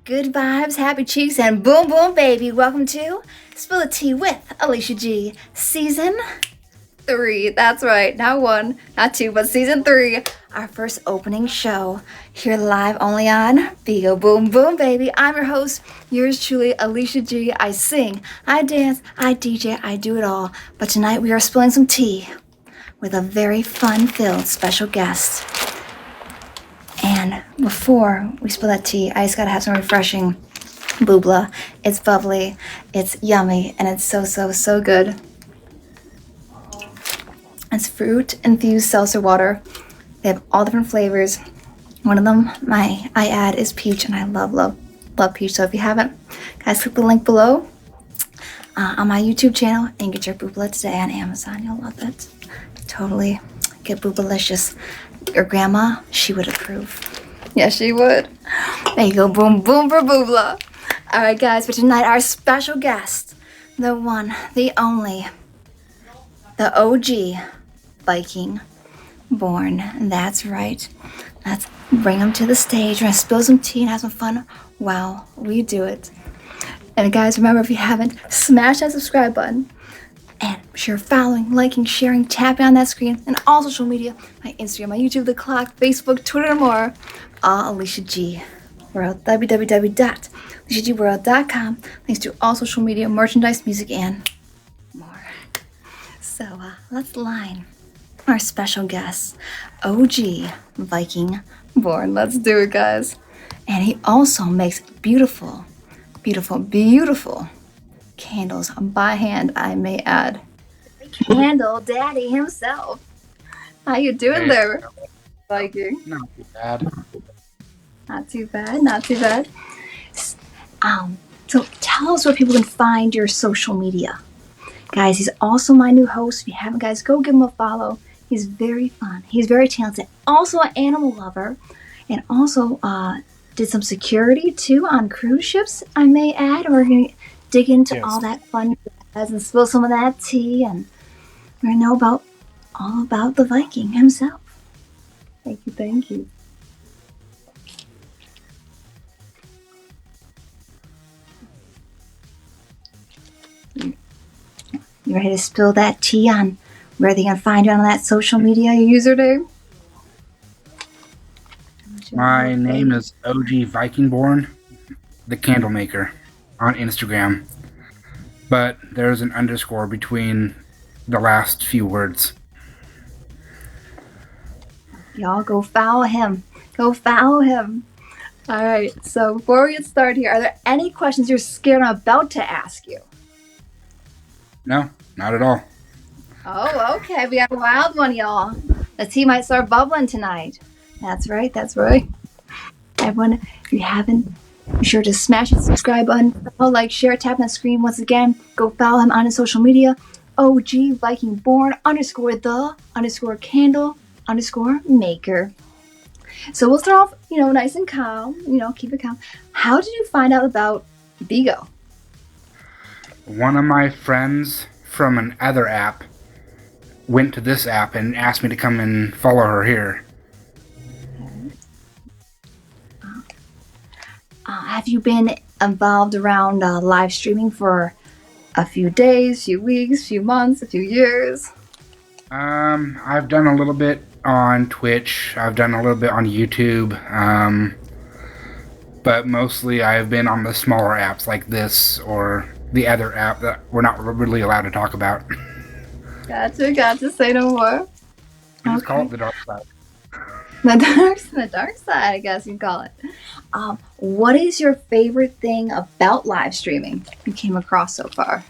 Good vibes, happy cheeks, and boom boom baby. Welcome to Spill the Tea with Alicia G. Season 3. That's right. Not 1, not 2, but Season 3. Our first opening show. Here live only on BIGO. Boom boom baby. I'm your host, yours truly, Alicia G. I sing, I dance, I DJ, I do it all. But tonight we are spilling some tea with a very fun-filled special guest. And before we spill that tea, I just gotta have some refreshing boobla. It's bubbly, it's yummy, and it's so good. It's fruit-infused seltzer water. They have all different flavors. One of them, I add, is peach, and I love peach. So if you haven't, guys, click the link below on my YouTube channel and get your boobla today on Amazon. You'll love it. Totally get boobalicious. Your grandma, she would approve. Yeah, she would. There you go, boom, boom for boobla. All right, guys, for tonight, our special guest, the one, the only, the OG Viking born. That's right. Let's bring him to the stage. We're gonna spill some tea and have some fun while we do it. And guys, remember, if you haven't, smash that subscribe button. And be sure following, liking, sharing, tapping on that screen, and all social media, my Instagram, my YouTube, the clock, Facebook, Twitter, and more, all Alicia G. World, www.AliciaGWorld.com. Links to all social media, merchandise, music, and more. So let's line our special guest, OG Viking born. Let's do it, guys. And he also makes beautiful candles by hand, I may add. Candle Daddy himself. How you doing there, Viking? Not too bad. Not too bad. So tell us where people can find your social media. Guys, he's also my new host. If you haven't, guys, go give him a follow. He's very fun. He's very talented. Also an animal lover. And also did some security, too, on cruise ships, I may add. We're going to dig into all that fun jazz and spill some of that tea, and we're going to know all about the Viking himself. Thank you. You ready to spill that tea on where they can find you on that social media username? My name is OG Vikingborn, the candlemaker, on Instagram. But there's an underscore between the last few words. Y'all go follow him. All right, so before we get started here, are there any questions you're scared I'm about to ask you? No, not at all. Oh, okay. We got a wild one, y'all. The tea might start bubbling tonight. That's right. Everyone, if you haven't, be sure to smash the subscribe button, follow, like, share, tap on the screen. Once again, go follow him on his social media. OG Viking born _ candle _ maker. So we'll start off, nice and calm. Keep it calm. How did you find out about BIGO? One of my friends from an other app went to this app and asked me to come and follow her here. Have you been involved around live streaming for a few days, few weeks, few months, a few years? I've done a little bit on Twitch. I've done a little bit on YouTube. But mostly I've been on the smaller apps like this or the other app that we're not really allowed to talk about. Gotcha. Say no more. Let's call it the dark side. The dark side, I guess you'd call it. What is your favorite thing about live streaming you came across so far?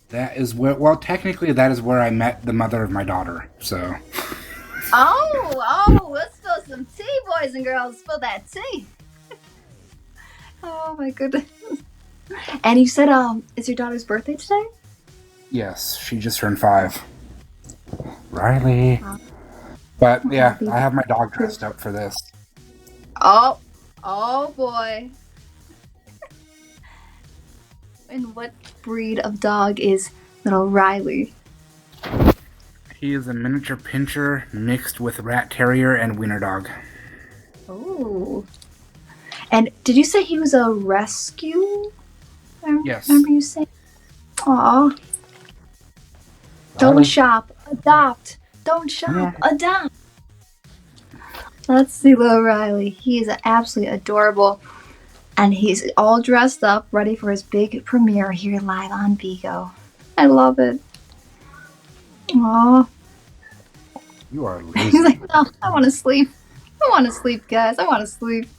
That is where, technically that is where I met the mother of my daughter, so. Oh, let's spill some tea, boys and girls. Spill that tea. Oh my goodness. And you said, it's your daughter's birthday today? Yes, she just turned 5. Riley. But yeah, I have my dog dressed up for this. Oh boy. And what breed of dog is little Riley? He is a miniature pinscher mixed with rat terrier and wiener dog. Oh. And did you say he was a rescue? I Yes. remember you saying. Aw. Don't Riley. shop, adopt. Don't shop, Yeah. adopt. Let's see little Riley. He is absolutely adorable. And he's all dressed up, ready for his big premiere here live on BIGO. I love it. Aw. You are He's lazy. like, no, I want to sleep. I want to sleep, guys. I want to sleep.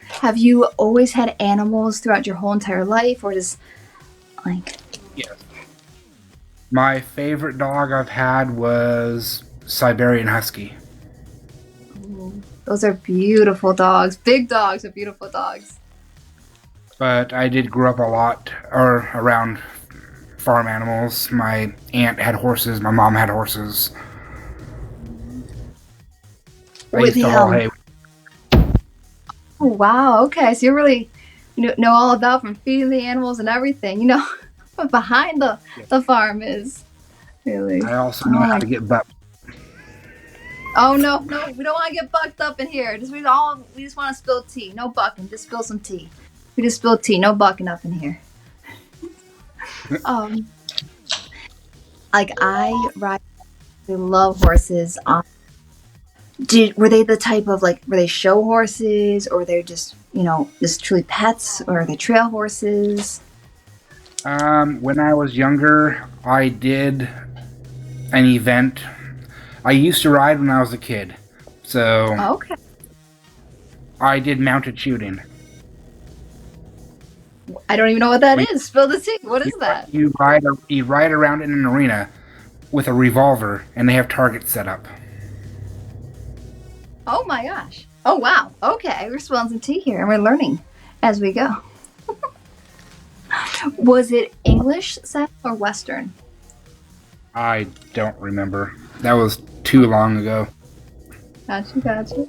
Have you always had animals throughout your whole entire life, or just like? Yes. My favorite dog I've had was Siberian Husky. Those are beautiful dogs. Big dogs are beautiful dogs. But I did grow up a lot around farm animals. My aunt had horses. My mom had horses. I used to haul hay. Oh, wow. Okay, so you really know all about from feeding the animals and everything. You know what behind the farm is. Really. I also know how to get bucked. Oh no, we don't want to get bucked up in here. We just want to spill tea. No bucking, just spill some tea. We just spill tea, no bucking up in here. Like I love horses. Were they the type of were they show horses, or they're just just truly pets, or are they trail horses? When I was younger, I did an event. I used to ride when I was a kid, so Okay. I did mounted shooting. I don't even know what that is. Spill the tea. What is that? You ride around in an arena with a revolver, and they have targets set up. Oh my gosh. Oh wow. Okay, we're spilling some tea here, and we're learning as we go. Was it English set or Western? I don't remember. That was too long ago. Gotcha.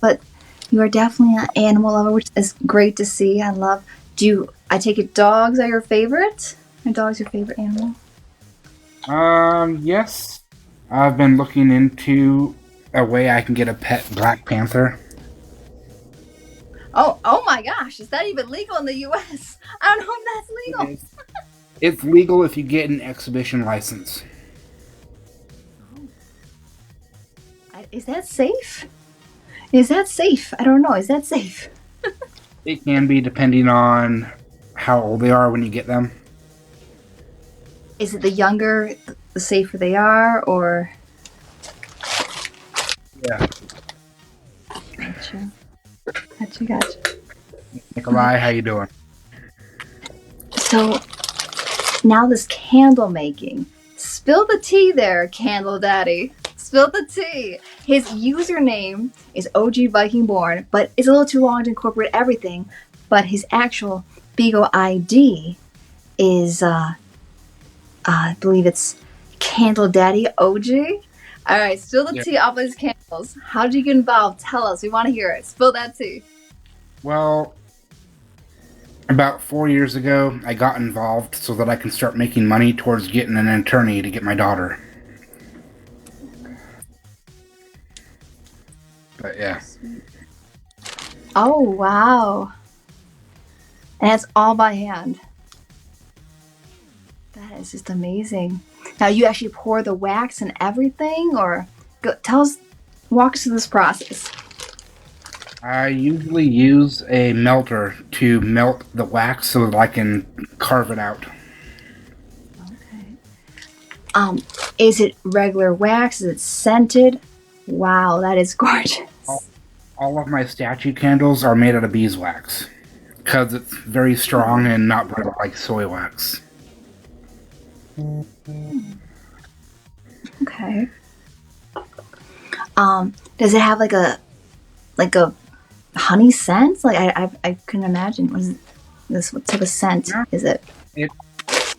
But you are definitely an animal lover, which is great to see. I take it dogs are your favorite? Are dogs your favorite animal? Yes. I've been looking into a way I can get a pet Black Panther. Oh my gosh, is that even legal in the US? I don't know if that's legal. It's legal if you get an exhibition license. Is that safe? Is that safe? I don't know. Is that safe? It can be, depending on how old they are when you get them. Is it the younger, the safer they are, or? Yeah. Gotcha. Nikolai, how you doing? So, now this candle making. Spill the tea there, Candle Daddy. Spill the tea. His username is OG Viking Born, but it's a little too long to incorporate everything. But his actual BIGO ID is, I believe it's CandleDaddyOG. All right, spill the tea off his candles. How did you get involved? Tell us. We want to hear it. Spill that tea. Well, about 4 years ago, I got involved so that I can start making money towards getting an attorney to get my daughter. But yeah. Oh, wow. And it's all by hand. That is just amazing. Now, you actually pour the wax and everything, or walk us through this process. I usually use a melter to melt the wax so that I can carve it out. Okay. Is it regular wax? Is it scented? Wow, that is gorgeous. All of my statue candles are made out of beeswax because it's very strong and not brittle like soy wax. Okay. Does it have like a honey scent? I couldn't imagine. What type of scent is it? It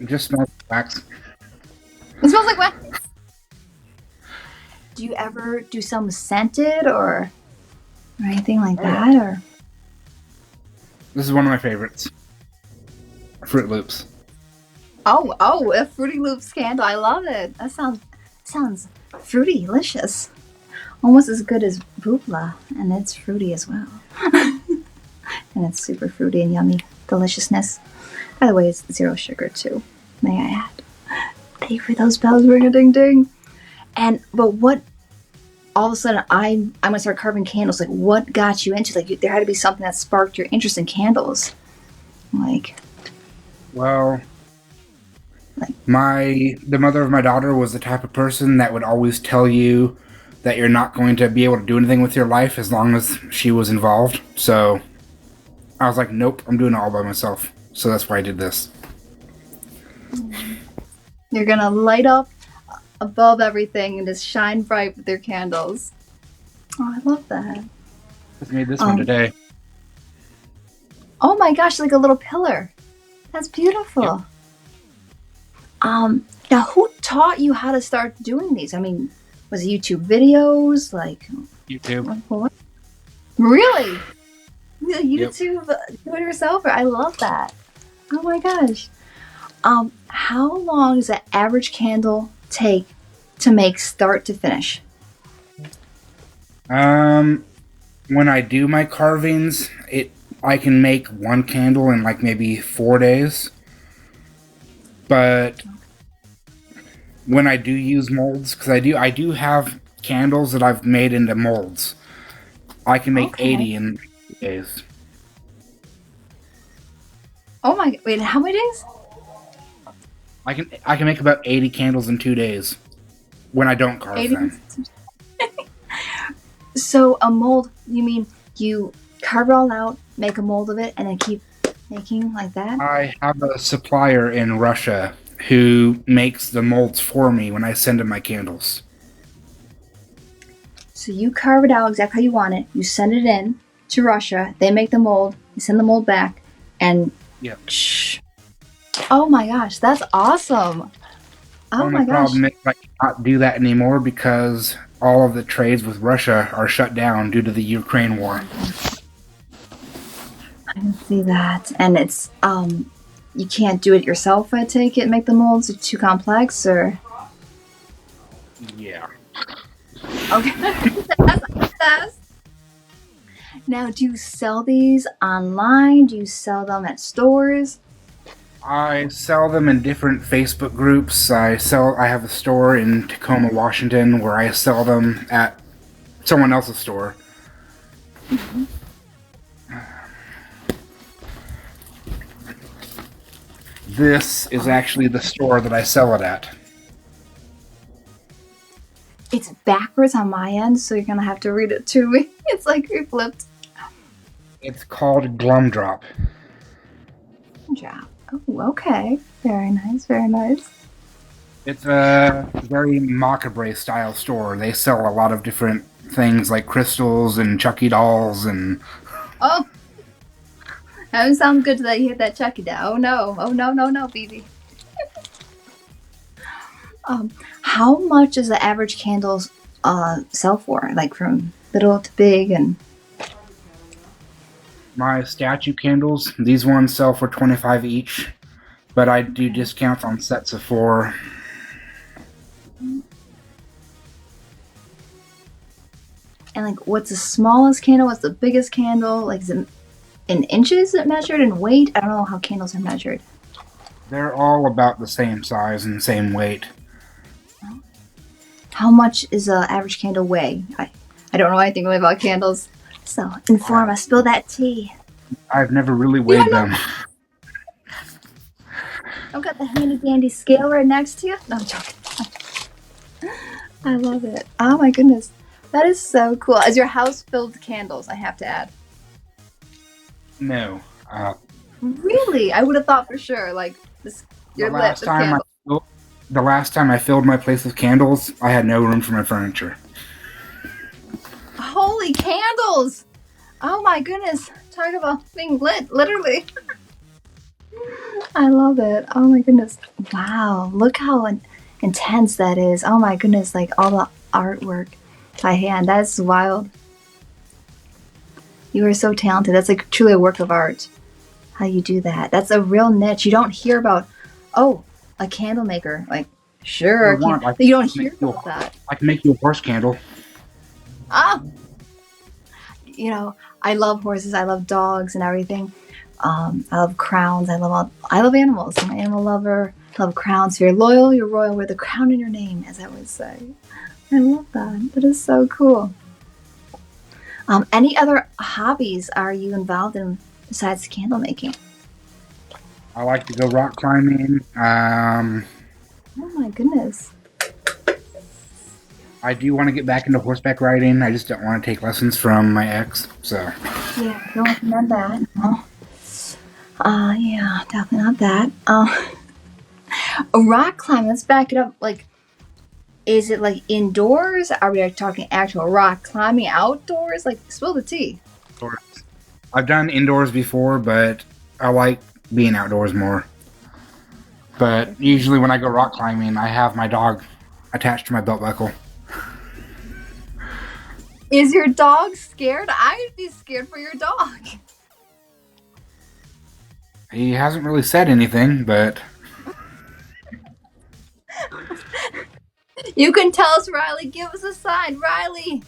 just smells like wax. It smells like wax. Do you ever do some scented or anything like that? Or this is one of my favorites. Fruit Loops. Oh, a Fruity Loops candle. I love it. That sounds fruity, delicious. almost as good as Bubla, and it's fruity as well. And it's super fruity and yummy deliciousness. By the way, it's 0 sugar too, may I add. Thank you for those bells, ring a ding ding. But what, all of a sudden, I'm gonna start carving candles. Like, what got you into, like, there had to be something that sparked your interest in candles. Like, Well, the mother of my daughter was the type of person that would always tell you that you're not going to be able to do anything with your life as long as she was involved. So I was like, nope, I'm doing it all by myself. So that's why I did this. you're gonna light up above everything and just shine bright with your candles. Oh, I love that. Just made this one today. Oh my gosh, like a little pillar. That's beautiful. Yep. Now who taught you how to start doing these? I mean, was it YouTube videos? Like YouTube. what? Really? YouTube do it yourself? I love that. Oh my gosh. How long does an average candle take to make start to finish? When I do my carvings, I can make one candle in like maybe 4 days. But when I do use molds, because I do have candles that I've made into molds, I can make 80 in 2 days. Oh my, wait, how many days? I can make about 80 candles in 2 days when I don't carve 80? them. So a mold, you mean you carve it all out, make a mold of it, and then keep making like that? I have a supplier in Russia who makes the molds for me when I send him my candles. So you carve it out exactly how you want it, you send it in to Russia, they make the mold, you send the mold back, and Yep. Oh my gosh, that's awesome. Oh my Only gosh. problem is I cannot do that anymore because all of the trades with Russia are shut down due to the Ukraine war. I can see that. And it's you can't do it yourself, I take it, make the molds. It's too complex, or Yeah. okay. That's now, do you sell these online? Do you sell them at stores? I sell them in different Facebook groups. I have a store in Tacoma, Washington, where I sell them at someone else's store. Mm-hmm. This is actually the store that I sell it at. It's backwards on my end, so you're gonna have to read it to me. It's like reflipped. It's called Glumdrop. Yeah. Oh, okay. Very nice, very nice. It's a very macabre style store. They sell a lot of different things like crystals and Chucky dolls and... Oh! That doesn't sound good that you hit that Chucky doll. Oh no. Oh no, no, no, BB. How much does the average candles sell for? Like from little to big and... My statue candles, these ones sell for $25 each, but I do discounts on sets of 4. And like, what's the smallest candle? What's the biggest candle? Like, is it in inches it measured, in weight? I don't know how candles are measured. They're all about the same size and same weight. How much is an average candle weigh? I don't know anything really about candles. So, inform us. Spill that tea. I've never really weighed them. I've got the handy dandy scale right next to you. No, I'm joking. I love it. Oh my goodness. That is so cool. Is your house filled with candles, I have to add? No. Really? I would have thought for sure. Like, this, you're The lit last with time candles. the last time I filled my place with candles, I had no room for my furniture. Holy candles! Oh my goodness. Talk about being lit, literally. I love it. Oh my goodness. Wow. Look how intense that is. Oh my goodness. Like all the artwork by hand. That's wild. You are so talented. That's like truly a work of art. How you do that. That's a real niche. You don't hear about, oh, a candle maker. Like, sure. You don't hear about that. I can make you a horse candle. Ah, I love horses. I love dogs and everything. I love crowns. I love animals. I'm an animal lover. I love crowns. If you're loyal, you're royal. With a crown in your name, as I would say. I love that. That is so cool. Any other hobbies are you involved in besides candle making? I like to go rock climbing. Oh my goodness. I do want to get back into horseback riding. I just don't want to take lessons from my ex. So. Yeah, don't recommend that. No. Yeah, definitely not that. Rock climbing. Let's back it up. Like, is it like indoors? Are we talking actual rock climbing outdoors? Like, spill the tea. I've done indoors before, but I like being outdoors more. But usually when I go rock climbing, I have my dog attached to my belt buckle. Is your dog scared? I'd be scared for your dog. He hasn't really said anything, but You can tell us, Riley. Give us a sign, Riley.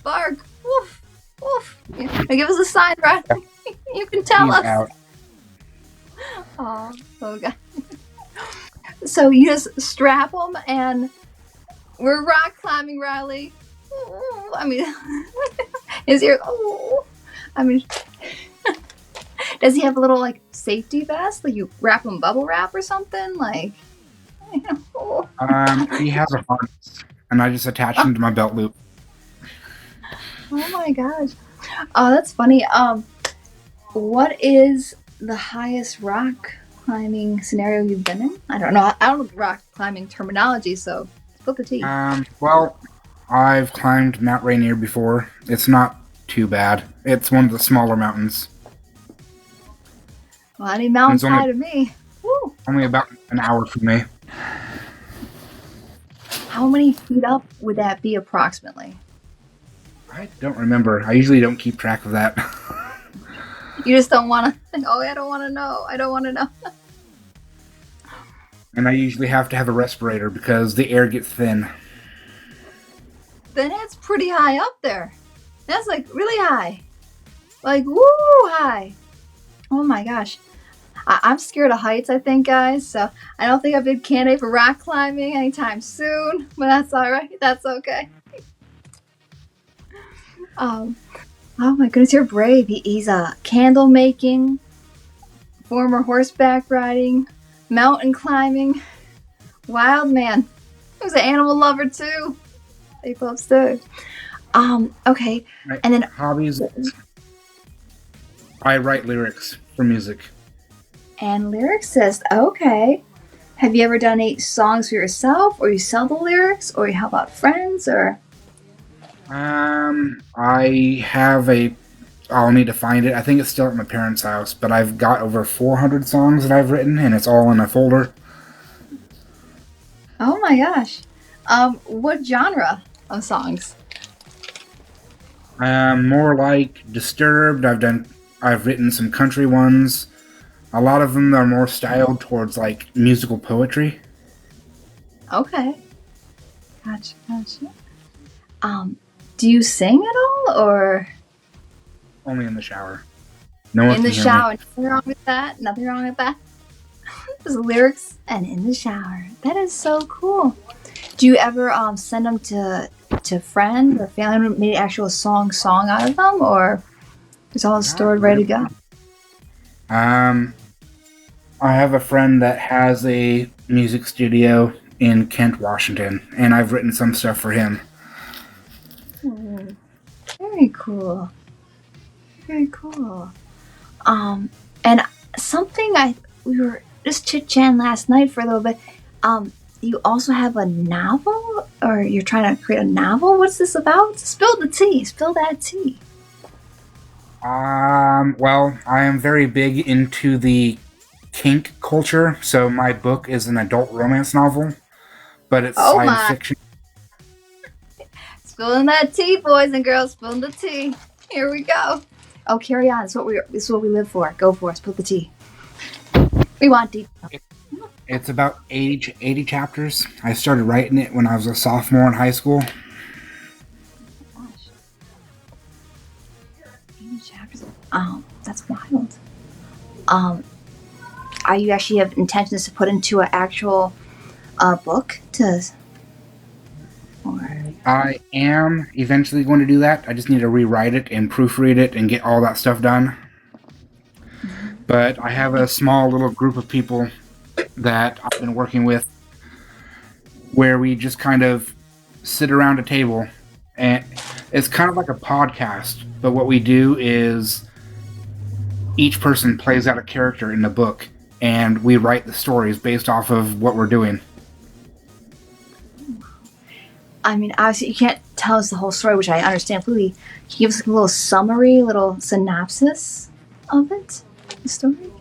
Bark. Woof. Woof. Yeah, give us a sign, Riley. You can tell he's us. out. Oh, okay. So you just strap them and we're rock climbing, Riley. Ooh, I mean, his ears. Oh, I mean, does he have a little like safety vest? Like you wrap him bubble wrap or something? Like, oh. He has a harness, and I just attach him to my belt loop. Oh my gosh. Oh, that's funny. What is the highest rock climbing scenario you've been in? I don't know. I don't know rock climbing terminology, so spill the tea. Well, I've climbed Mount Rainier before. It's not too bad. It's one of the smaller mountains. Well, any mountain's high to me. Woo. Only about an hour from me. How many feet up would that be approximately? I don't remember. I usually don't keep track of that. You just don't want to think, oh, I don't want to know. I don't want to know. And I usually have to have a respirator because the air gets thin. Then it's pretty high up there. That's like really high. Like, woo, high. Oh my gosh. I'm scared of heights, I think, guys. So I don't think I've been candidate for rock climbing anytime soon. But that's all right. That's okay. Oh my goodness, you're brave. He's candle making, former horseback riding, mountain climbing, wild man. He was an animal lover too. He loves too. Okay, Right. and then Hobbies. I write lyrics for music. and lyricist. Okay, have you ever done any songs for yourself, or you sell the lyrics, or you help out friends, or? I have I'll need to find it. I think it's still at my parents' house, but I've got over 400 songs that I've written, and it's all in a folder. Oh my gosh. What genre of songs? More like Disturbed. I've written some country ones. A lot of them are more styled towards like musical poetry. Okay. Gotcha. Do you sing at all, or Only in the shower. No one in the can hear me. shower? Nothing wrong with that. Nothing wrong with that. Just lyrics and in the shower. That is so cool. Do you ever send them to friends or family, maybe actual song out of them, or it's all stored ready to go? I have a friend that has a music studio in Kent, Washington, and I've written some stuff for him. Very cool. Very cool. And something we were just chit-chatting last night for a little bit. You also have a novel, or you're trying to create a novel? What's this about? Spill the tea. Spill that tea. Well, I am very big into the kink culture, so my book is an adult romance novel, but it's science fiction. Spilling that tea, boys and girls. Spilling the tea. Here we go. Oh, carry on. This is what we live for. Go for it. Spill the tea. We want deep. It's about 80 chapters. I started writing it when I was a sophomore in high school. Gosh. That's wild. Are you actually have intentions to put into an actual book to, or? I am eventually going to do that. I just need to rewrite it and proofread it and get all that stuff done. But I have a small little group of people that I've been working with where we just kind of sit around a table, and it's kind of like a podcast, but what we do is each person plays out a character in the book and we write the stories based off of what we're doing. I mean, obviously, you can't tell us the whole story, which I understand completely. Can you give us a little summary, little synopsis of it, the story?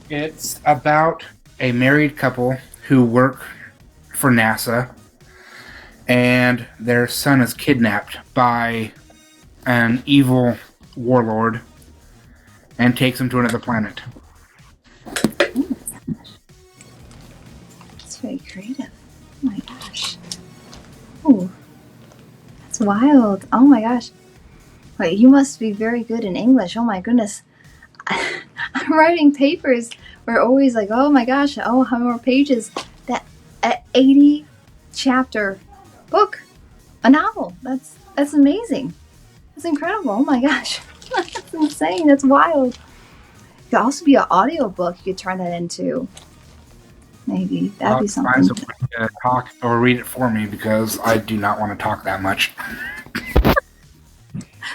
It's about a married couple who work for NASA, and their son is kidnapped by an evil warlord and takes him to another planet. That's very creative. Oh my gosh. Oh, that's wild. Oh my gosh. Wait, you must be very good in English. Oh my goodness. I'm writing papers. We're always like, oh my gosh, oh, how many more pages? That 80 chapter book, a novel. That's amazing. That's incredible. Oh my gosh. That's insane. That's wild. It could also be an audio book you could turn that into. Maybe. That'd be something. Find someone to talk or read it for me because I do not want to talk that much.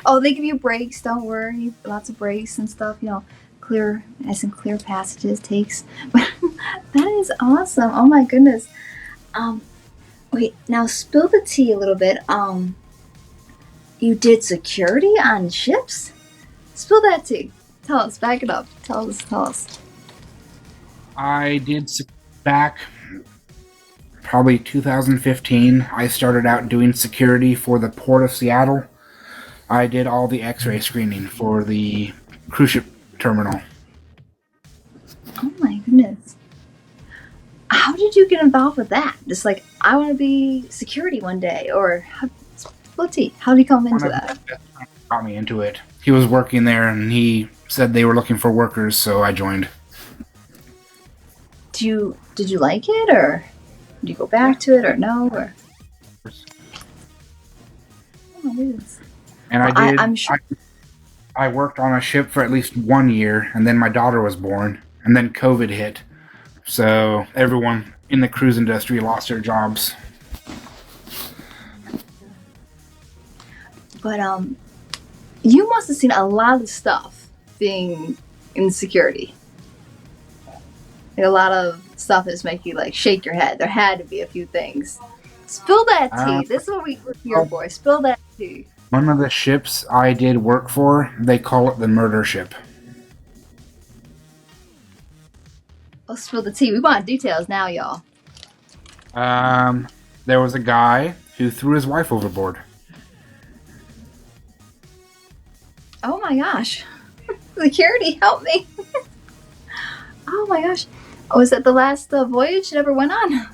Oh, they give you breaks. Don't worry. Lots of breaks and stuff. You know, clear, nice and clear passages, takes. But that is awesome. Oh my goodness. Wait. Now spill the tea a little bit. You did security on ships? Spill that tea. Tell us. Back it up. Tell us. I did back probably 2015. I started out doing security for the Port of Seattle. I did all the x-ray screening for the cruise ship terminal. Oh my goodness. How did you get involved with that? Just like, I want to be security one day, or how did you come into that? Got me into it. He was working there and he said they were looking for workers, so I joined. Did you like it, or did you go back to it, or no? Or oh my goodness. And well, I did. I'm sure. I worked on a ship for at least 1 year, and then my daughter was born, and then COVID hit. So everyone in the cruise industry lost their jobs. But you must have seen a lot of stuff being in security. Like a lot of stuff that's make you like shake your head. There had to be a few things. Spill that tea. This is what we're here for. Spill that tea. One of the ships I did work for, they call it the murder ship. Oh, spill the tea. We want details now, y'all. There was a guy who threw his wife overboard. Oh my gosh. Security, help me. Oh my gosh. Was that the last voyage it ever went on?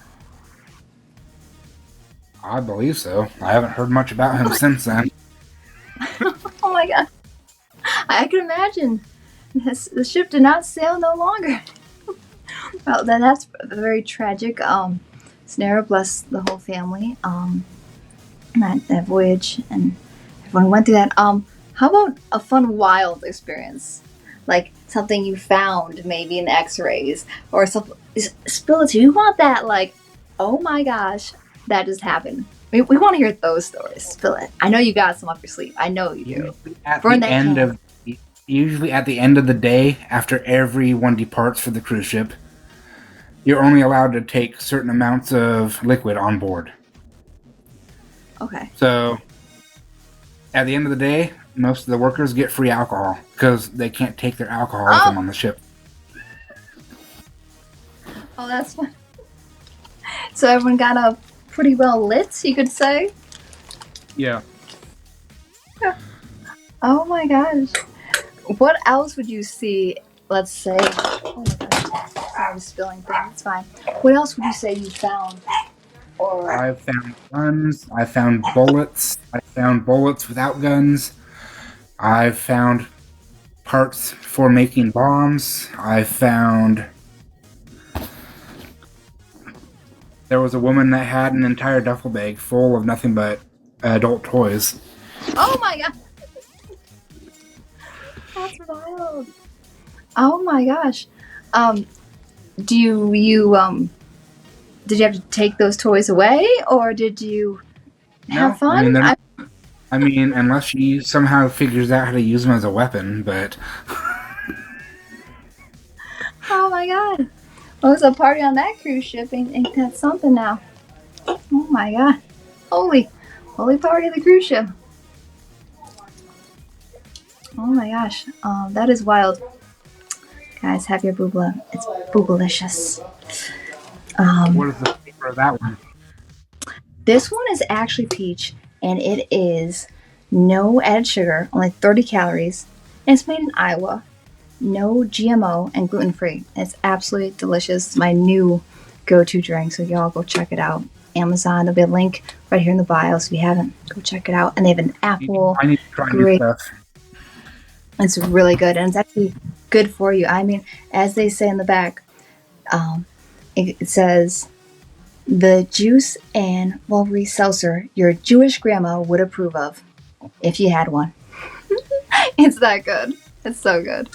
I believe so. I haven't heard much about him since then. Oh my god. I can imagine. The ship did not sail no longer. Well, that's a very tragic scenario. Bless the whole family. That voyage, and everyone went through that. How about a fun wild experience? Like something you found maybe in the x-rays, or something. Spill it to you. We want that, like, oh my gosh, that just happened. We want to hear those stories. Spill it. I know you got some up your sleeve. I know you do. Usually at the end of the day, after everyone departs for the cruise ship, you're only allowed to take certain amounts of liquid on board. Okay. So at the end of the day, most of the workers get free alcohol because they can't take their alcohol with them on the ship. Oh, that's fun. So everyone got a pretty well lit, you could say? Yeah. Oh my gosh. What else would you see, let's say... Oh my gosh. I was spilling things, it's fine. What else would you say you found? Or I've found guns, I found bullets, I found bullets without guns, I've found parts for making bombs. I found there was a woman that had an entire duffel bag full of nothing but adult toys. Oh my god. That's wild. Oh my gosh. Do you did you have to take those toys away, or did you have fun? I mean, unless she somehow figures out how to use them as a weapon, but... Oh my god. Well, it's a party on that cruise ship. Ain't that something now? Oh my god. Holy party of the cruise ship. Oh my gosh. That is wild. Guys, have your boobla. It's boobalicious. What is the flavor of that one? This one is actually peach, and it is no added sugar, only 30 calories, and it's made in Iowa. No GMO and gluten-free. It's absolutely delicious. It's my new go-to drink, so y'all go check it out. Amazon, there'll be a link right here in the bio, so if you haven't, go check it out. And they have an apple. I need to try new stuff. It's really good, and it's actually good for you. I mean, as they say in the back, it says, the juice and Wolverine seltzer your Jewish grandma would approve of if you had one. It's that good. It's so good.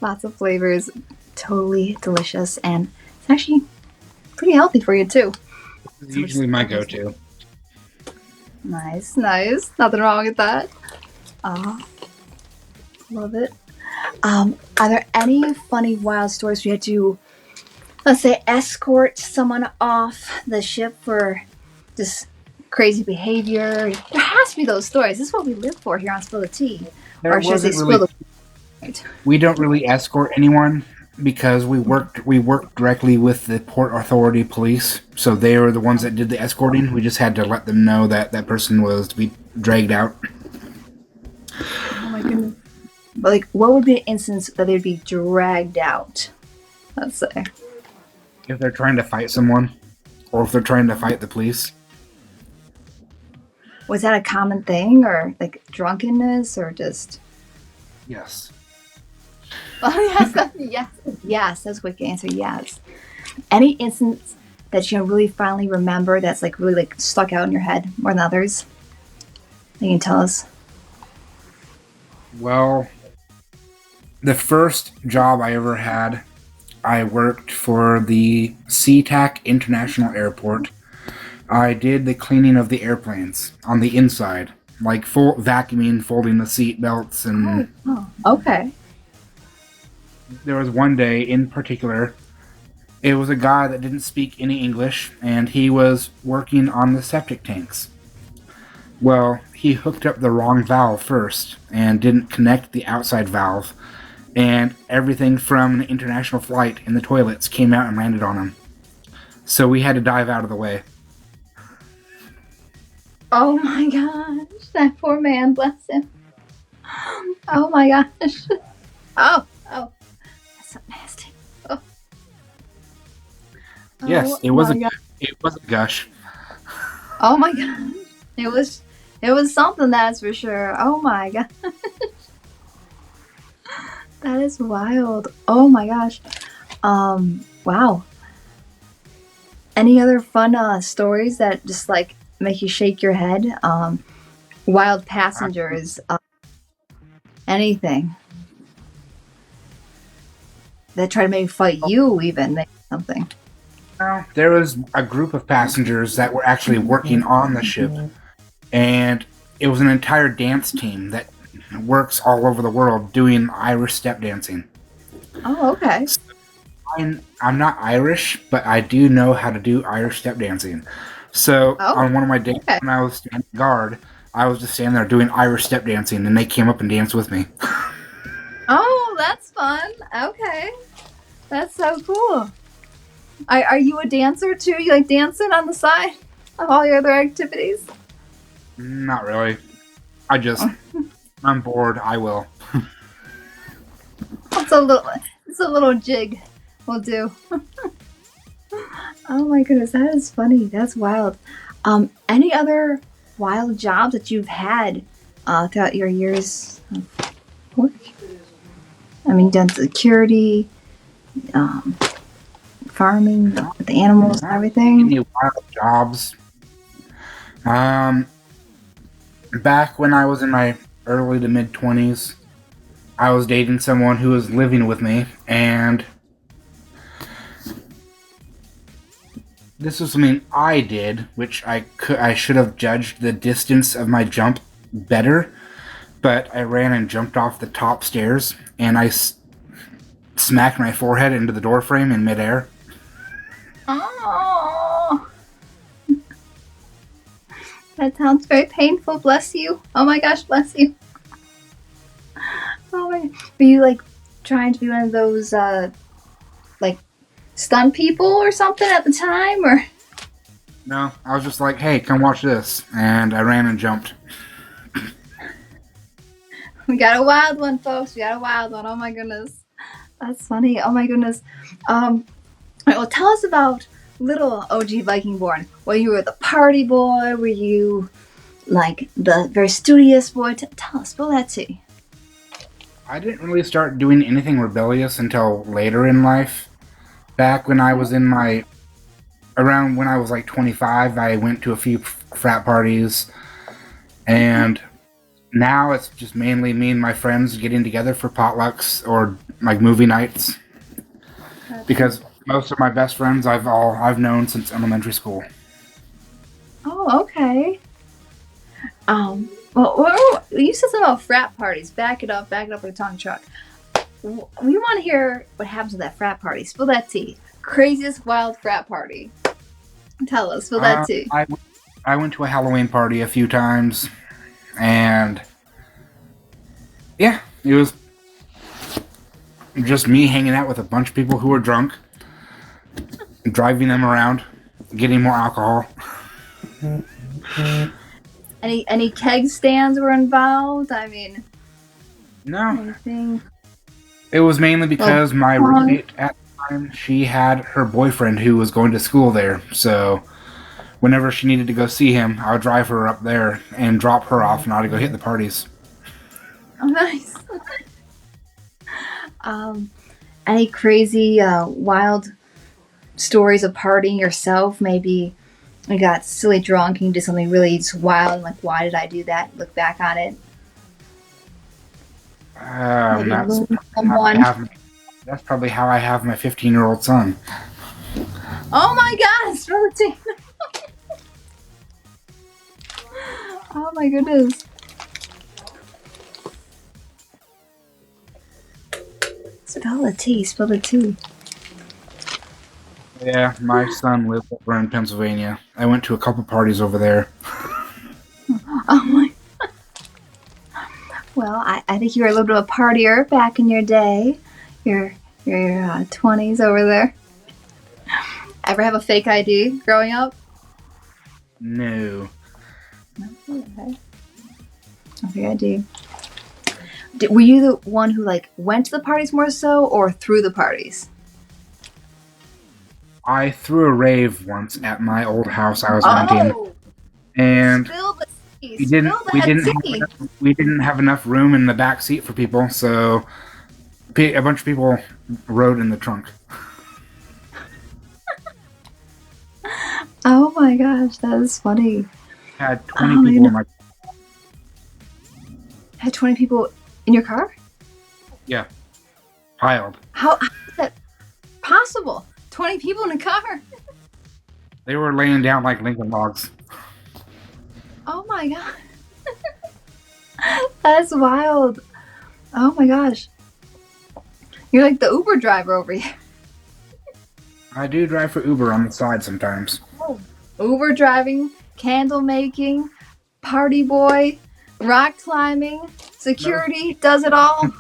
Lots of flavors, totally delicious, and it's actually pretty healthy for you too. It's usually my go-to. Nice. Nothing wrong with that. Love it. Are there any funny wild stories we had to, let's say, escort someone off the ship for just crazy behavior? There has to be those stories. This is what we live for here on Spill the Tea. Or should I say Spill the Tea? We don't really escort anyone because we worked directly with the Port Authority police, so they were the ones that did the escorting. We just had to let them know that that person was to be dragged out. Oh my goodness. But like, what would be an instance that they'd be dragged out? Let's say. If they're trying to fight someone, or if they're trying to fight the police. Was that a common thing, or like drunkenness, or just? Yes. Oh yes. That's a quick answer. Yes. Any instance that you really finally remember that's like really like stuck out in your head more than others? You can tell us. Well, the first job I ever had, I worked for the SeaTac International Airport. I did the cleaning of the airplanes on the inside, like full vacuuming, folding the seat belts, and... Oh, okay. There was one day in particular, it was a guy that didn't speak any English, and he was working on the septic tanks. Well, he hooked up the wrong valve first, and didn't connect the outside valve, and everything from an international flight in the toilets came out and landed on him. So we had to dive out of the way. Oh my gosh, that poor man, bless him. Oh my gosh. Oh, that's so nasty. Oh. Yes, it was a gush. Oh my gosh, it was something, that's for sure. Oh my gosh. That is wild. Oh my gosh. Wow. Any other fun stories that just like make you shake your head? Wild passengers. Anything that try to maybe fight you, even maybe something. Well, there was a group of passengers that were actually working on the ship, and it was an entire dance team that works all over the world doing Irish step dancing. Oh, okay. So I'm not Irish, but I do know how to do Irish step dancing. So on one of my days when I was standing guard, I was just standing there doing Irish step dancing, and they came up and danced with me. Oh, that's fun. Okay. That's so cool. Are you a dancer too? You like dancing on the side of all your other activities? Not really. I'm bored. I will. It's a little jig will do. Oh my goodness, that is funny. That's wild. Any other wild jobs that you've had throughout your years work? I mean, done security, um, farming with the animals and everything. Any wild jobs. Back when I was in my early to mid 20s, I was dating someone who was living with me, and this was something I did, which I should have judged the distance of my jump better, but I ran and jumped off the top stairs, and I smacked my forehead into the door frame in midair. Oh, that sounds very painful. Bless you. Oh my gosh, bless you. Oh my. Were you like trying to be one of those like stunt people or something at the time, or? No, I was just like, hey, come watch this, and I ran and jumped. We got a wild one, folks. We got a wild one. Oh my goodness. That's funny. Oh my goodness. All right, well, tell us about little OG Viking born. Were you the party boy? Were you like the very studious boy? Tell us, spill that tea. I didn't really start doing anything rebellious until later in life. Back when I was around when I was like 25, I went to a few frat parties, and now it's just mainly me and my friends getting together for potlucks or like movie nights. Because most of my best friends I've known since elementary school. Oh, okay. Well, you said something about frat parties. Back it up with a tongue truck. We want to hear what happens at that frat party. Spill that tea. Craziest wild frat party. Tell us. Spill that tea. I went to a Halloween party a few times, and yeah, it was just me hanging out with a bunch of people who were drunk, driving them around, getting more alcohol. Any keg stands were involved? I mean, No. anything? It was mainly because my roommate at the time, she had her boyfriend who was going to school there, so whenever she needed to go see him, I would drive her up there and drop her off, and I'd go hit the parties. Oh, nice. Any crazy, wild stories of partying yourself? Maybe you got silly drunk and you did something really just wild, and like, why did I do that? Look back on it. That's probably how I have my 15-year-old son. Oh my gosh, spill the tea. Oh my goodness. Spill the tea, spill the tea. Yeah, my son lives over in Pennsylvania. I went to a couple parties over there. Oh my. Well, I think you were a little bit of a partier back in your day. Your 20s over there. Ever have a fake ID growing up? No. Okay. A fake ID. Were you the one who like went to the parties more so, or threw the parties? I threw a rave once at my old house I was renting, and Spill the tea. we didn't have enough room in the back seat for people, so a bunch of people rode in the trunk. Oh my gosh, that is funny. Had 20 people in my. Had 20 people in your car? Yeah, piled. How is that possible? 20 people in a car? They were laying down like Lincoln logs. Oh my god. That's wild. Oh my gosh. You're like the Uber driver over here. I do drive for Uber on the side sometimes. Oh. Uber driving, candle making, party boy, rock climbing, security, does it all.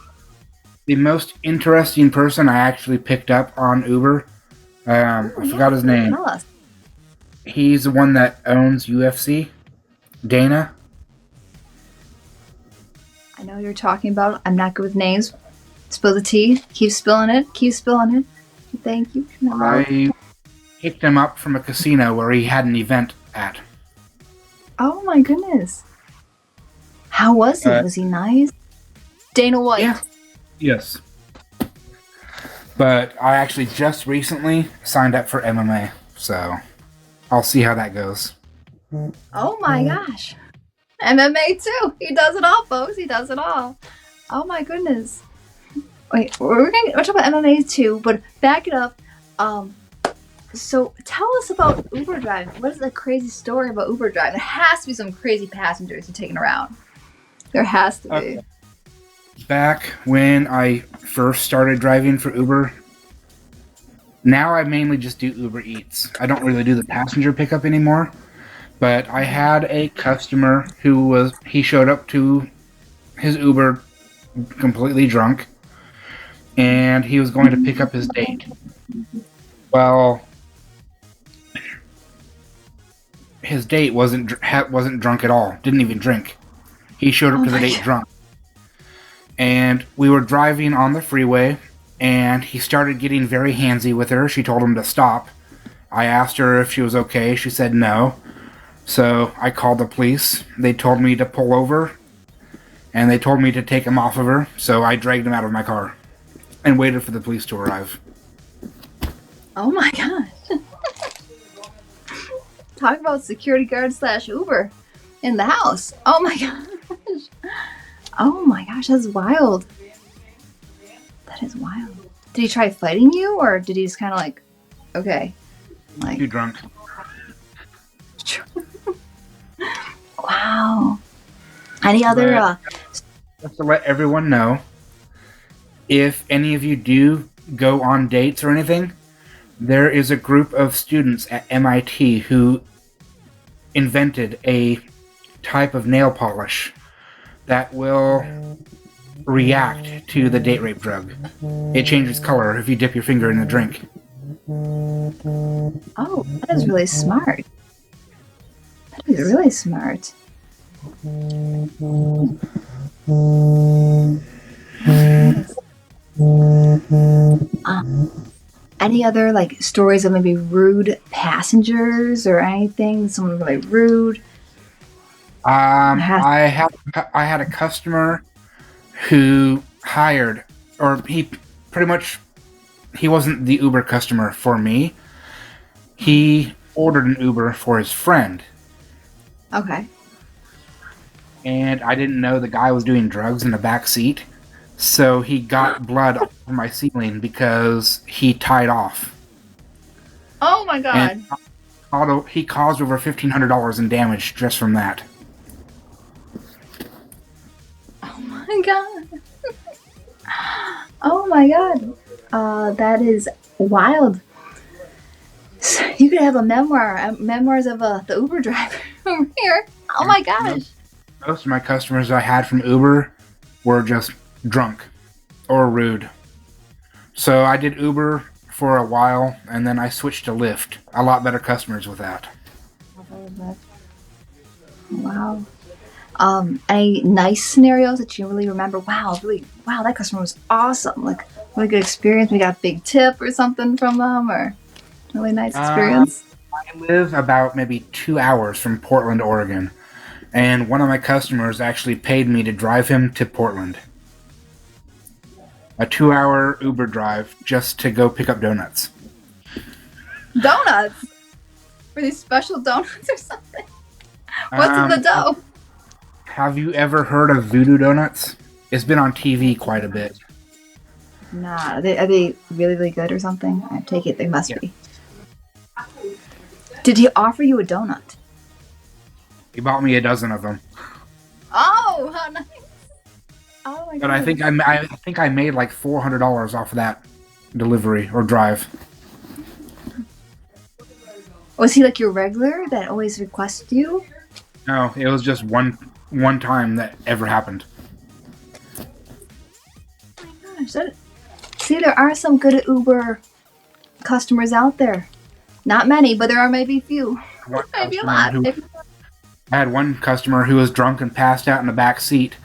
The most interesting person I actually picked up on Uber, I forgot his name. Tell us. He's the one that owns UFC, Dana. I know you're talking about. I'm not good with names. Spill the tea. Keep spilling it. Keep spilling it. Thank you. I picked him up from a casino where he had an event at. Oh my goodness. How was he? Was he nice? Dana White. Yeah. Yes. But I actually just recently signed up for MMA, so I'll see how that goes. Oh my gosh. MMA too. He does it all, folks. He does it all. Oh my goodness. Wait, we're talk about MMA too, but back it up. So tell us about Uber driving. What is the crazy story about Uber driving? There has to be some crazy passengers you're taking around. There has to be. Okay. Back when I first started driving for Uber, now I mainly just do Uber Eats. I don't really do the passenger pickup anymore. But I had a customer he showed up to his Uber completely drunk, and he was going to pick up his date. Well, his date wasn't drunk at all. Didn't even drink. He showed up to the date drunk. And we were driving on the freeway, and he started getting very handsy with her. She told him to stop. I asked her if she was okay. She said no. So I called the police. They told me to pull over, and they told me to take him off of her. So I dragged him out of my car and waited for the police to arrive. Oh my gosh. Talk about security guard / Uber in the house. Oh my gosh. Oh my gosh, that's wild. That is wild. Did he try fighting you, or did he just kind of like, okay, like Too drunk. Wow. Any other Just to let everyone know, if any of you do go on dates or anything, there is a group of students at MIT who invented a type of nail polish that will react to the date rape drug. It changes color if you dip your finger in the drink. Oh, that is really smart. That is really smart. Any other like stories of maybe rude passengers or anything? Someone really rude? I had a customer who hired, or he wasn't the Uber customer for me. He ordered an Uber for his friend. Okay. And I didn't know the guy was doing drugs in the back seat. So he got blood all over my ceiling because he tied off. Oh my god. And he caused over $1,500 in damage just from that. Oh my god. Oh my god. That is wild. So you could have a memoir, memoirs of the Uber driver over here. Oh my gosh. Most of my customers I had from Uber were just drunk or rude. So I did Uber for a while, and then I switched to Lyft. A lot better customers with that. Wow. Any nice scenarios that you really remember? Wow, that customer was awesome. Like, really good experience. We got a big tip or something from them, or really nice experience. I live about maybe 2 hours from Portland, Oregon, and one of my customers actually paid me to drive him to Portland. A 2-hour Uber drive just to go pick up donuts. Donuts? Were these special donuts or something? What's in the dough? Have you ever heard of Voodoo Donuts? It's been on TV quite a bit. Nah, are they really, really good or something? I take it they must be. Did he offer you a donut? He bought me a dozen of them. Oh, how nice! Oh my god! But I think I made like $400 off of that delivery or drive. Was he like your regular that always requests you? No, it was just one time that ever happened. Oh my gosh! See, there are some good Uber customers out there. Not many, but there are maybe a few. Maybe a lot. I had one customer who was drunk and passed out in the back seat,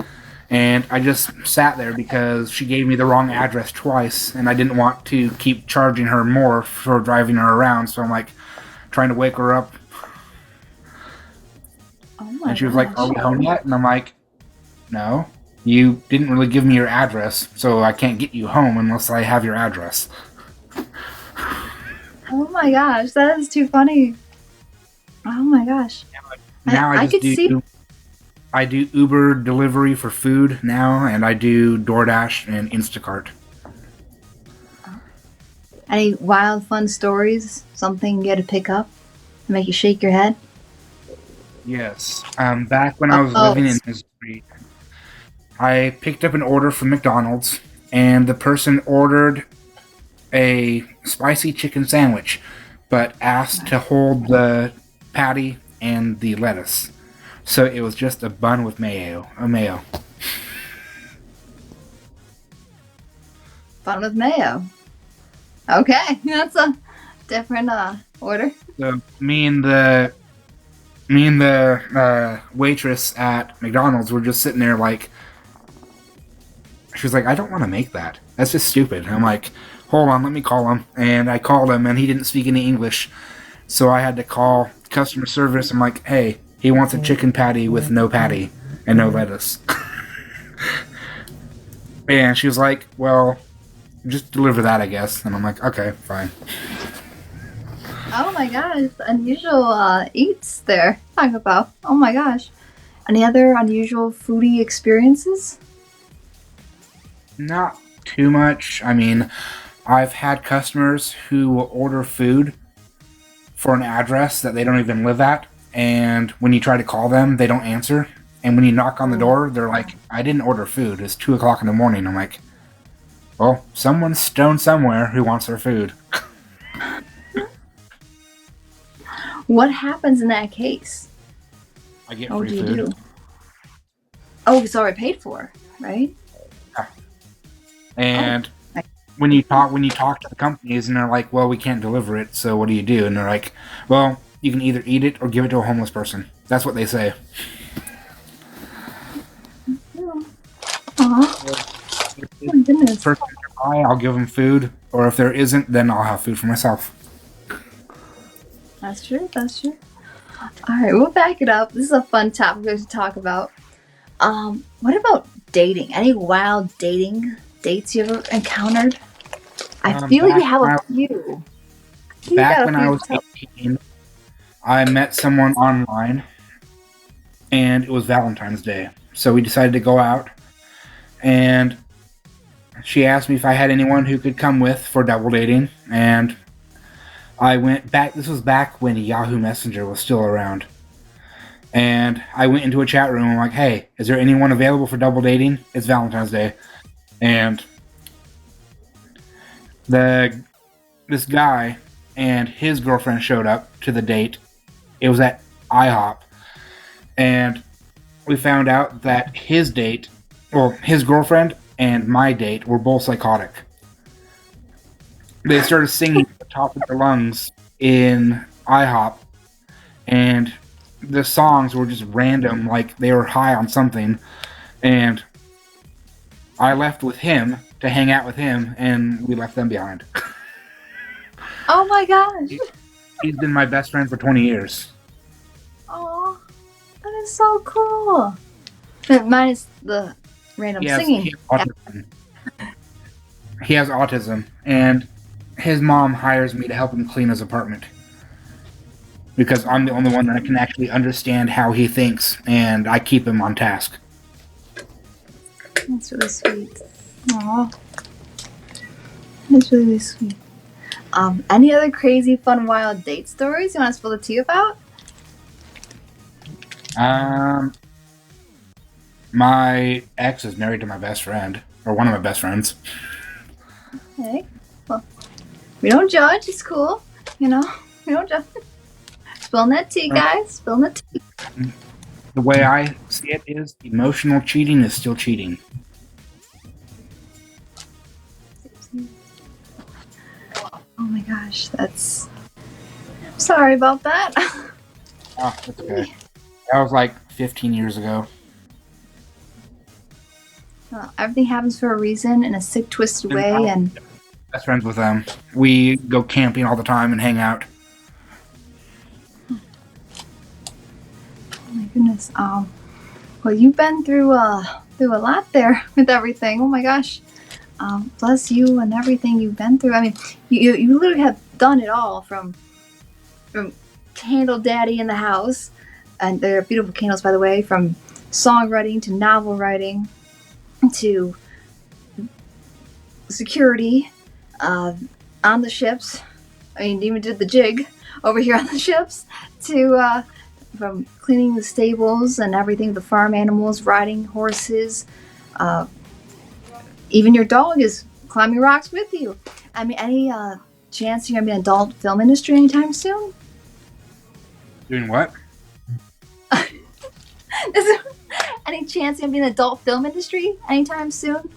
and I just sat there because she gave me the wrong address twice, and I didn't want to keep charging her more for driving her around, so I'm like trying to wake her up. Oh my and she was like, "Are we home yet?" And I'm like, "No, You didn't really give me your address, so I can't get you home unless I have your address. Oh my gosh, that is too funny. Oh my gosh. Now I could see. I do Uber delivery for food now, and I do DoorDash and Instacart. Any wild, fun stories? Something you had to pick up to make you shake your head? Yes. Back when I was Oh, living in Missouri, I picked up an order from McDonald's, and the person ordered a spicy chicken sandwich, but asked to hold the patty and the lettuce. So it was just a bun with mayo. fun with mayo. Okay, that's a different order. So me and the waitress at McDonald's were just sitting there like, she was like, I don't want to make that. That's just stupid. And I'm like, hold on, let me call him. And I called him, and he didn't speak any English. So I had to call customer service. I'm like, hey, he wants a chicken patty with no patty and no lettuce. And she was like, well, just deliver that, I guess. And I'm like, okay, fine. Oh my gosh, unusual eats there. Talk about. Oh my gosh. Any other unusual foodie experiences? Not too much. I mean, I've had customers who will order food for an address that they don't even live at, and when you try to call them, they don't answer. And when you knock on the door, they're like, I didn't order food. It's 2 o'clock in the morning. I'm like, well, someone's stoned somewhere who wants their food. What happens in that case? I get What free do you food. do? Oh, it's already paid for, right? And when you talk to the companies, and they're like, well, we can't deliver it, so what do you do? And they're like, well, you can either eat it or give it to a homeless person. That's what they say. Oh my goodness. Person nearby, I'll give them food, or if there isn't, then I'll have food for myself. That's true. That's true. All right, we'll back it up. This is a fun topic to talk about. What about dating? Any wild dates you ever encountered? I feel like you have a few. Back when I was 18, I met someone online, and it was Valentine's Day. So we decided to go out, and she asked me if I had anyone who could come with for double dating, and I went back. This was back when Yahoo Messenger was still around. And I went into a chat room and I'm like, hey, is there anyone available for double dating? It's Valentine's Day. And this guy and his girlfriend showed up to the date. It was at IHOP. And we found out that his girlfriend and my date were both psychotic. They started singing at the top of their lungs in IHOP, and the songs were just random, like they were high on something. And I left with him to hang out with him, and we left them behind. Oh my gosh! He's been my best friend for 20 years. Oh, that is so cool. Minus the random singing. He has autism, and his mom hires me to help him clean his apartment. Because I'm the only one that can actually understand how he thinks, and I keep him on task. That's really sweet. Aw. That's really sweet. Any other crazy, fun, wild date stories you want to spill the tea about? My ex is married to my best friend, or one of my best friends. Okay. Well, we don't judge. It's cool. You know, we don't judge. Spilling that tea, guys. Spilling the tea. The way I see it is, emotional cheating is still cheating. Oh my gosh, that's... I'm sorry about that. Oh, that's okay. That was like 15 years ago. Everything happens for a reason in a sick, twisted way, and... Best friends with them. We go camping all the time and hang out. Oh my goodness. Well, you've been through a lot there with everything. Oh my gosh. Bless you and everything you've been through. I mean, you literally have done it all from Candle Daddy in the house, and they're beautiful candles, by the way, from songwriting to novel writing to security on the ships. I mean, even did the jig over here on the ships to from cleaning the stables and everything, the farm animals, riding horses. Even your dog is climbing rocks with you. I mean, any chance you're gonna be in the adult film industry anytime soon? Doing what? Is there any chance you're gonna be in the adult film industry anytime soon?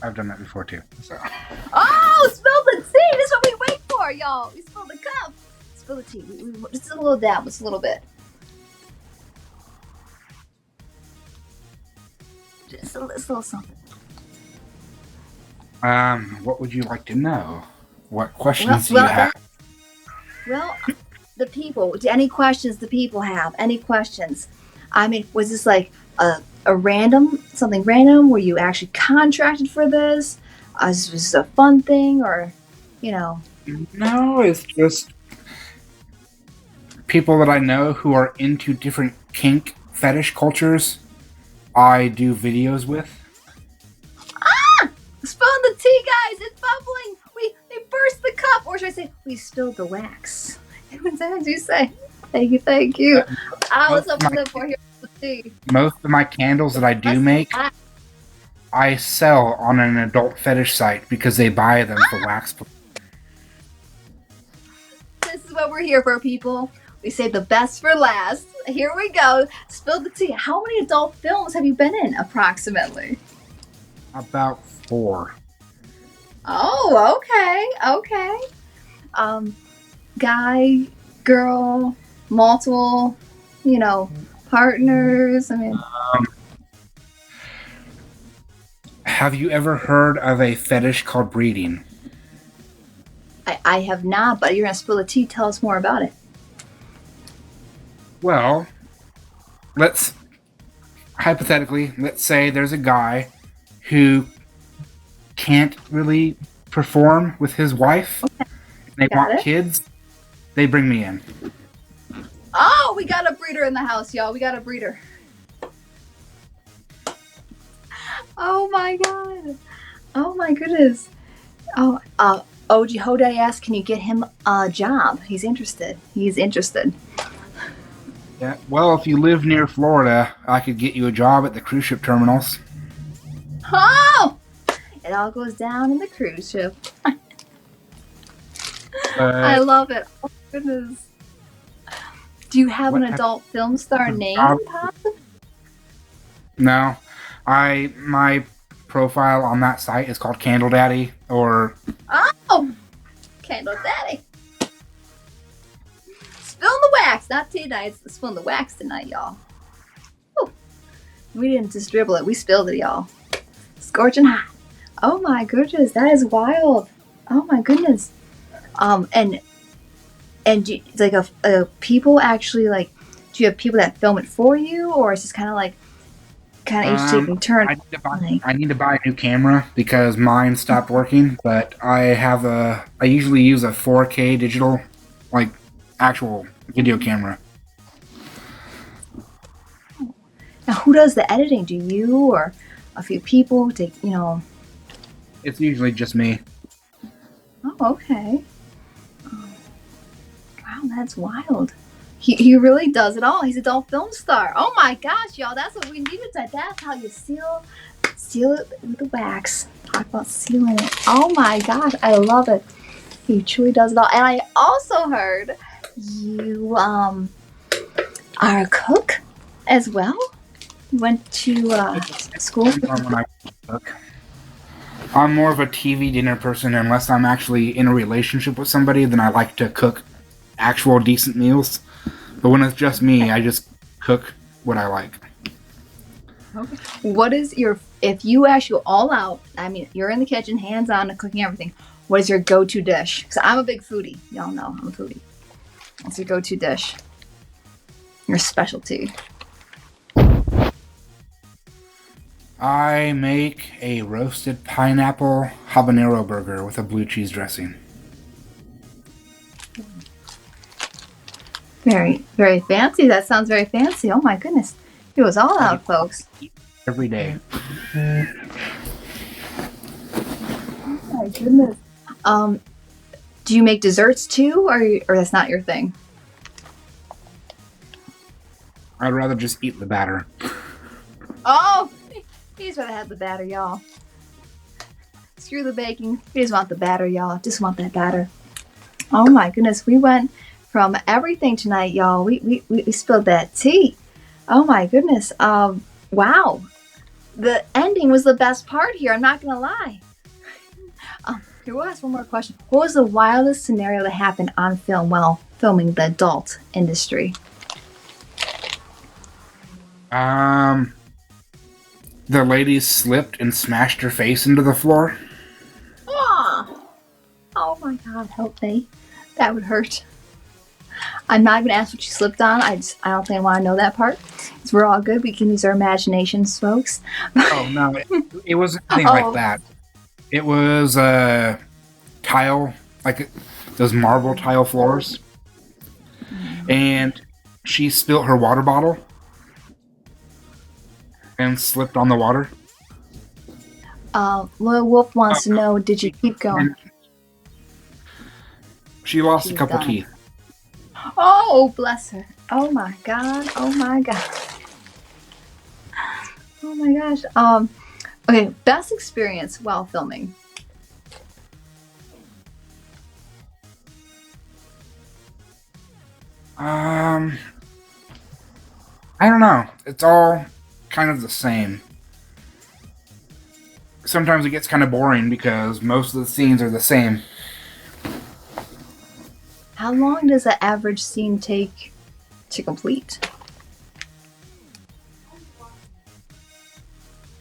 I've done that before too. So. Oh, spill the tea! This is what we wait for, y'all. We spill the cup. Spill the tea. Just a little dab, just a little bit. Just a little something. What would you like to know? What questions do you have? Well, the people. Any questions the people have? Any questions? I mean, was this like a random, something random? Were you actually contracted for this? Was this a fun thing, or, you know? No, it's just people that I know who are into different kink fetish cultures. I do videos with. Spilled the tea, guys! It's bubbling! We burst the cup! Or should I say, we spilled the wax? As you say. Thank you. Let's open the door here for the tea. Most of my candles that I do make, I sell on an adult fetish site because they buy them for wax. This is what we're here for, people. We save the best for last. Here we go. Spill the tea. How many adult films have you been in, approximately? About 4. Oh, okay. Guy, girl, multiple, partners. I mean, have you ever heard of a fetish called breeding? I have not, but you're gonna spill the tea. Tell us more about it. Well, let's say there's a guy who can't really perform with his wife. Okay. They want kids. They bring me in. Oh, we got a breeder in the house, y'all. We got a breeder. Oh my god. Oh my goodness. Oh, OG Hodaddy asked, can you get him a job? He's interested. Yeah. Well, if you live near Florida, I could get you a job at the cruise ship terminals. Oh! It all goes down in the cruise ship. I love it. Oh my goodness. Do you have an adult film star name, Pop? No. My profile on that site is called CandleDaddy or... Oh! CandleDaddy. Spilling the wax. Not tea tonight. It's spilling the wax tonight, y'all. Ooh. We didn't just dribble it. We spilled it, y'all. Scorching hot. Oh my goodness. That is wild. Oh my goodness. And do, like people actually like, do you have people that film it for you, or is this kind of each taking turn? I need to buy a new camera because mine stopped working, but I usually use a 4K digital, like actual video camera. Now, who does the editing? Do you or a few people take, It's usually just me. Oh, okay. Wow, that's wild. He really does it all. He's an adult film star. Oh my gosh, y'all, that's what we needed. That's how you seal it with the wax. Talk about sealing it. Oh my gosh, I love it. He truly does it all. And I also heard you are a cook as well. You went to school. I'm more of a TV dinner person. Unless I'm actually in a relationship with somebody, then I like to cook actual decent meals. But when it's just me, I just cook what I like. Okay. What is if you actually go all out, I mean, you're in the kitchen, hands on, cooking everything, what is your go-to dish? Because I'm a big foodie. Y'all know I'm a foodie. What's your go-to dish? Your specialty? I make a roasted pineapple habanero burger with a blue cheese dressing. Very, very fancy. That sounds very fancy. Oh my goodness. It was all out, folks. Every day. Oh my goodness. Do you make desserts too, or that's not your thing? I'd rather just eat the batter. Oh, he's rather have the batter, y'all. Screw the baking. We just want the batter, y'all. Just want that batter. Oh my goodness. We went from everything tonight, y'all. We spilled that tea. Oh my goodness. Wow. The ending was the best part here. I'm not gonna lie. Here, we'll ask one more question. What was the wildest scenario that happened on film while filming the adult industry? The lady slipped and smashed her face into the floor. Oh my God, help me. That would hurt. I'm not even asked what she slipped on. I don't think I want to know that part. Because we're all good. We can use our imaginations, folks. Oh, no. It wasn't anything like that. It was tile, like those marble tile floors. And she spilt her water bottle and slipped on the water. Loyal Wolf wants to know, did you keep going? She lost a couple teeth. Oh, bless her. Oh my God. Oh my God. Oh my gosh. Okay, best experience while filming. I don't know. It's all kind of the same. Sometimes it gets kind of boring because most of the scenes are the same. How long does the average scene take to complete?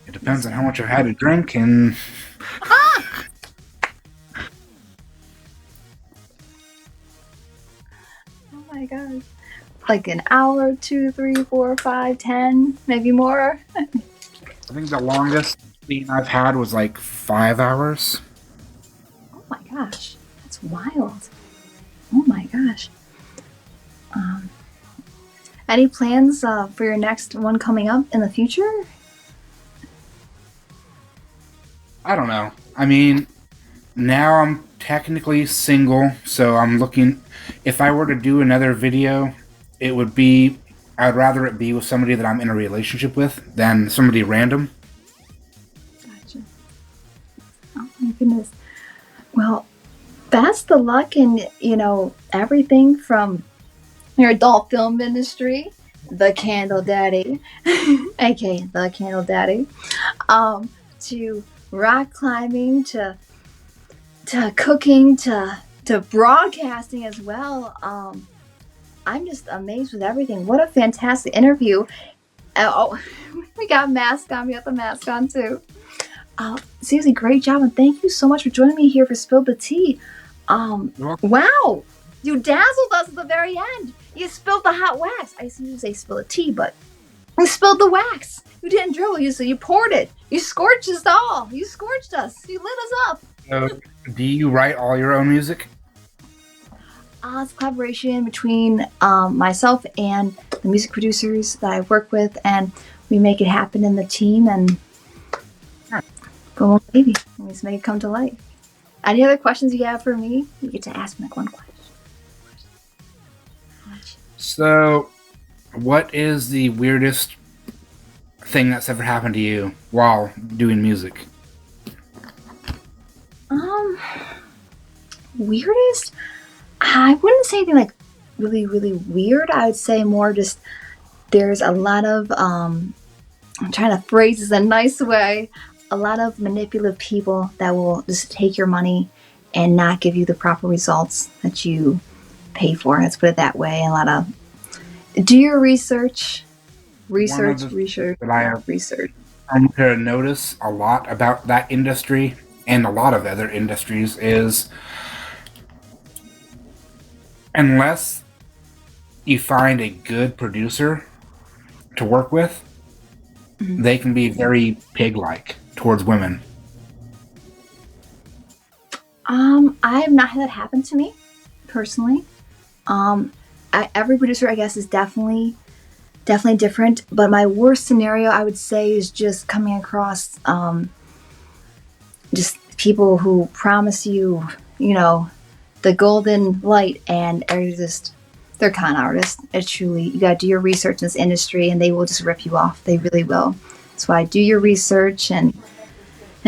It depends on how much I've had to drink and... Oh my God. Like an hour, 2, 3, 4, 5, 10, maybe more? I think the longest scene I've had was like 5 hours. Oh my gosh. That's wild. Oh my gosh. Any plans for your next one coming up in the future? I don't know. I mean, now I'm technically single, so I'm looking... If I were to do another video, it would be... I'd rather it be with somebody that I'm in a relationship with than somebody random. Gotcha. Oh my goodness. Well, best of luck in, everything from your adult film industry, the Candle Daddy, aka the Candle Daddy, to rock climbing, to cooking, to broadcasting as well. I'm just amazed with everything. What a fantastic interview. Oh, we got mask on. We got the mask on too. Seriously, great job, and thank you so much for joining me here for Spill the Tea. Wow, you dazzled us at the very end. You spilled the hot wax. I used to say spill the tea, but you spilled the wax. You didn't dribble. You poured it. You scorched us all. You scorched us. You lit us up. So, do you write all your own music? It's a collaboration between myself and the music producers that I work with, and we make it happen in the team, and boom, baby, we just make it come to life. Any other questions you have for me? You get to ask me like one question. So, what is the weirdest thing that's ever happened to you while doing music? Weirdest? I wouldn't say anything like really, really weird. I would say more just there's a lot of, I'm trying to phrase this in a nice way, a lot of manipulative people that will just take your money and not give you the proper results that you pay for. Let's put it that way. A lot of do your research. That I have come to notice a lot about that industry and a lot of other industries is unless you find a good producer to work with, they can be very pig-like towards women. I have not had that happen to me personally. Every producer, I guess, is definitely different. But my worst scenario, I would say, is just coming across just people who promise you, you know, the golden light, and they're con artists. It's truly, you gotta do your research in this industry, and they will just rip you off. They really will. That's why do your research, and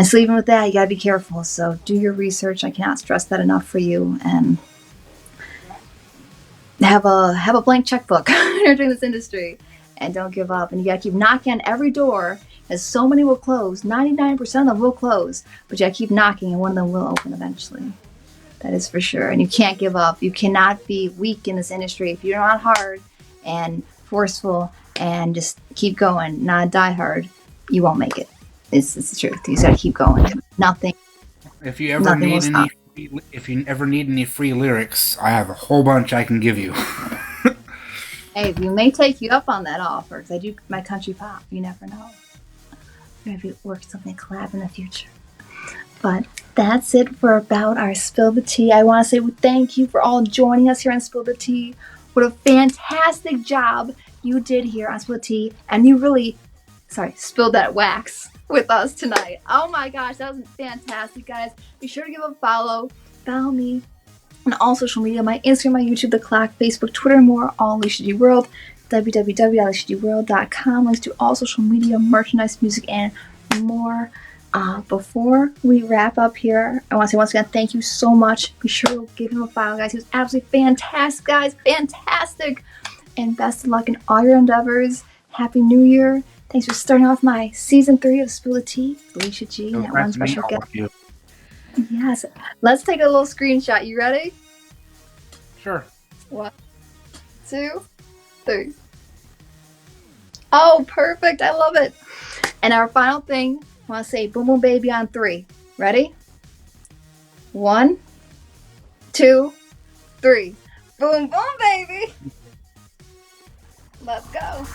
so even with that, you gotta be careful. So do your research. I cannot stress that enough for you, and have a blank checkbook when you're doing this industry, and don't give up. And you gotta keep knocking on every door, as so many will close. 99% of them will close, but you gotta keep knocking, and one of them will open eventually. That is for sure. And you can't give up. You cannot be weak in this industry. If you're not hard and forceful and just keep going, not die hard, you won't make it. It's the truth. You just gotta keep going. Nothing. If you ever need any free lyrics, I have a whole bunch I can give you. Hey, we may take you up on that offer, because I do my country pop. You never know. Maybe work something collab in the future. But that's it for about our Spill the Tea. I want to say thank you for all joining us here on Spill the Tea. What a fantastic job you did here on Spill the Tea. And you really, spilled that wax with us tonight. Oh my gosh, that was fantastic, guys. Be sure to give a follow. Follow me on all social media, my Instagram, my YouTube, The Clock, Facebook, Twitter, and more, all AliciaGWorld, www.AliciaGWorld.com. Links to all social media, merchandise, music, and more. Before we wrap up here, I want to say once again, thank you so much. Be sure to give him a follow, guys. He was absolutely fantastic, guys. Fantastic. And best of luck in all your endeavors. Happy New Year. Thanks for starting off my season 3 of Spill the Tea, Alicia G, and that one special guest. Yes. Let's take a little screenshot. You ready? Sure. 1, 2, 3. Oh, perfect. I love it. And our final thing, I want to say boom boom baby on 3. Ready? 1, 2, 3. Boom boom baby. Let's go.